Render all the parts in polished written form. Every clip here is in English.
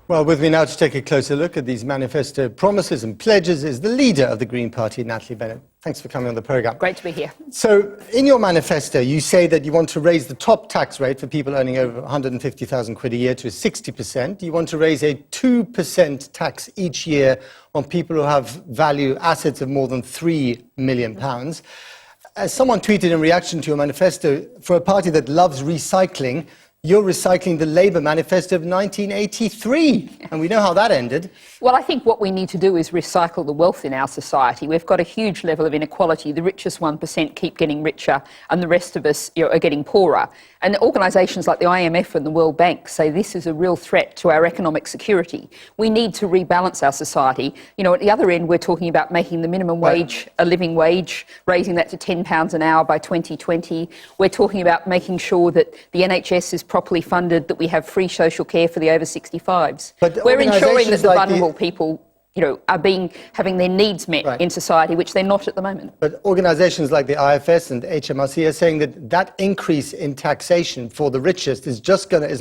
Well, with me now to take a closer look at these manifesto promises and pledges is the leader of the Green Party, Natalie Bennett. Thanks for coming on the programme. Great to be here. So, in your manifesto, you say that you want to raise the top tax rate for people earning over 150,000 quid a year to 60%. You want to raise a 2% tax each year on people who have value assets of more than £3 million. As someone tweeted in reaction to your manifesto, for a party that loves recycling, you're recycling the Labour manifesto of 1983, and we know how that ended. Well, I think what we need to do is recycle the wealth in our society. We've got a huge level of inequality. The richest 1% keep getting richer, and the rest of us are getting poorer. And organisations like the IMF and the World Bank say this is a real threat to our economic security. We need to rebalance our society. You know, at the other end, we're talking about making the minimum wage a living wage, raising that to £10 an hour by 2020. We're talking about making sure that the NHS is properly funded, that we have free social care for the over 65s. But we're ensuring that the like vulnerable people are having their needs met in society, which they're not at the moment. But organisations like the IFS and HMRC are saying that that increase in taxation for the richest is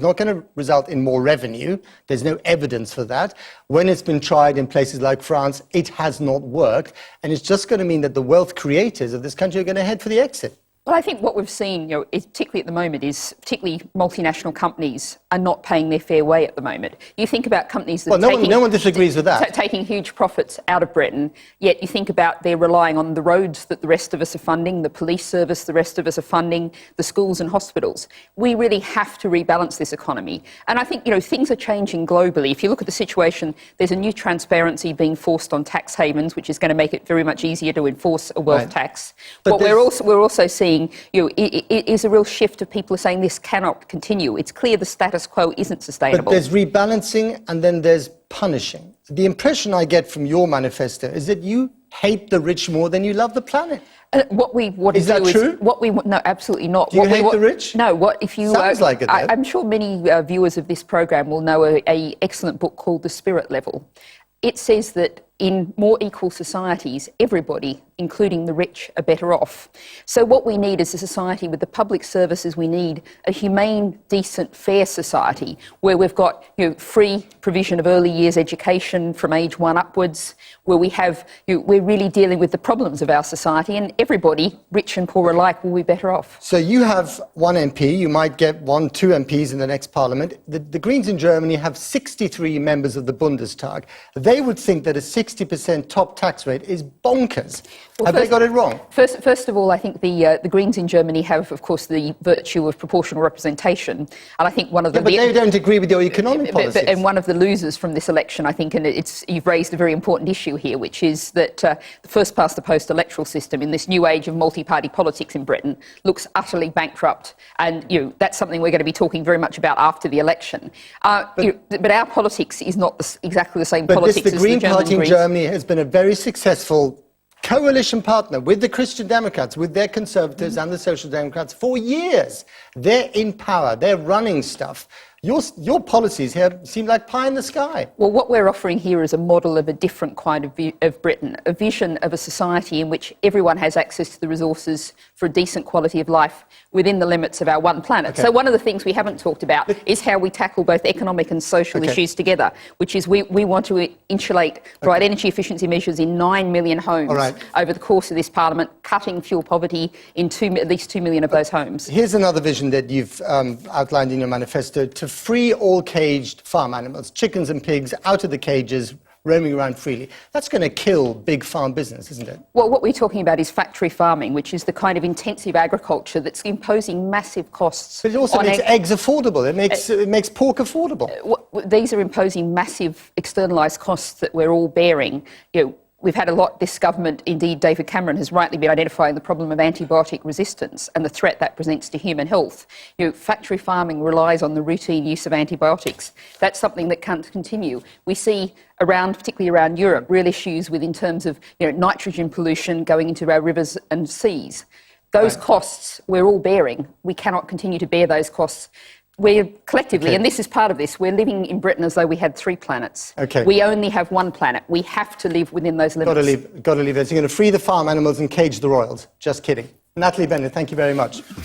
not going to result in more revenue. There's no evidence for that. When it's been tried in places like France, it has not worked, and it's just going to mean that the wealth creators of this country are going to head for the exit. Well, I think what we've seen, particularly at the moment, is particularly multinational companies are not paying their fair way at the moment. You think about companies that no one disagrees with that. Taking huge profits out of Britain, yet you think about they're relying on the roads that the rest of us are funding, the police service the rest of us are funding, the schools and hospitals. We really have to rebalance this economy. And I think, things are changing globally. If you look at the situation, there's a new transparency being forced on tax havens, which is going to make it very much easier to enforce a wealth tax. But we're also seeing it is a real shift of people saying this cannot continue. It's clear the status quo isn't sustainable. But there's rebalancing and then there's punishing. The impression I get from your manifesto is that you hate the rich more than you love the planet. Is that true? No, absolutely not. Do you hate the rich? No. Sounds like it. I'm sure many viewers of this program will know an excellent book called The Spirit Level. It says that in more equal societies, everybody, including the rich, are better off. So what we need is a society with the public services we need, a humane, decent, fair society where we've got free provision of early years education from age 1 upwards, where we have we're really dealing with the problems of our society, and everybody, rich and poor alike, will be better off. So you have one MP, you might get 2 MPs in the next parliament. The Greens in Germany have 63 members of the Bundestag. They would think that a 60% top tax rate is bonkers. Have they got it wrong? First of all, I think the Greens in Germany have, of course, the virtue of proportional representation. And I think one of the... but they don't agree with your economic policies. And one of the losers from this election, I think, and you've raised a very important issue here, which is that the first-past-the-post electoral system in this new age of multi-party politics in Britain looks utterly bankrupt. And that's something we're going to be talking very much about after the election. But our politics is not exactly the same politics as the German Greens. The Green Party in Germany has been a very successful coalition partner with the Christian Democrats, with their Conservatives and the Social Democrats for years. They're in power. They're running stuff. Your policies here seem like pie in the sky. Well, what we're offering here is a model of a different kind of Britain, a vision of a society in which everyone has access to the resources for a decent quality of life within the limits of our one planet. Okay. So one of the things we haven't talked about is how we tackle both economic and social issues together, which is we want to provide energy efficiency measures in 9 million homes over the course of this parliament, cutting fuel poverty in at least 2 million of those homes. Here's another vision that you've outlined in your manifesto: to free all caged farm animals, chickens and pigs, out of the cages, roaming around freely. That's going to kill big farm business, isn't it? Well, what we're talking about is factory farming, which is the kind of intensive agriculture that's imposing massive costs. But it also makes eggs affordable. It makes pork affordable. These are imposing massive externalised costs that we're all bearing. We've had a lot, this government, indeed David Cameron, has rightly been identifying the problem of antibiotic resistance and the threat that presents to human health. Factory farming relies on the routine use of antibiotics. That's something that can't continue. We see particularly around Europe, real issues in terms of nitrogen pollution going into our rivers and seas. Those costs we're all bearing. We cannot continue to bear those costs. We're collectively, and this is part of this, we're living in Britain as though we had 3 planets. We only have one planet. We have to live within those limits. Got to leave it. So you're going to free the farm animals and cage the royals. Just kidding. Natalie Bennett, thank you very much.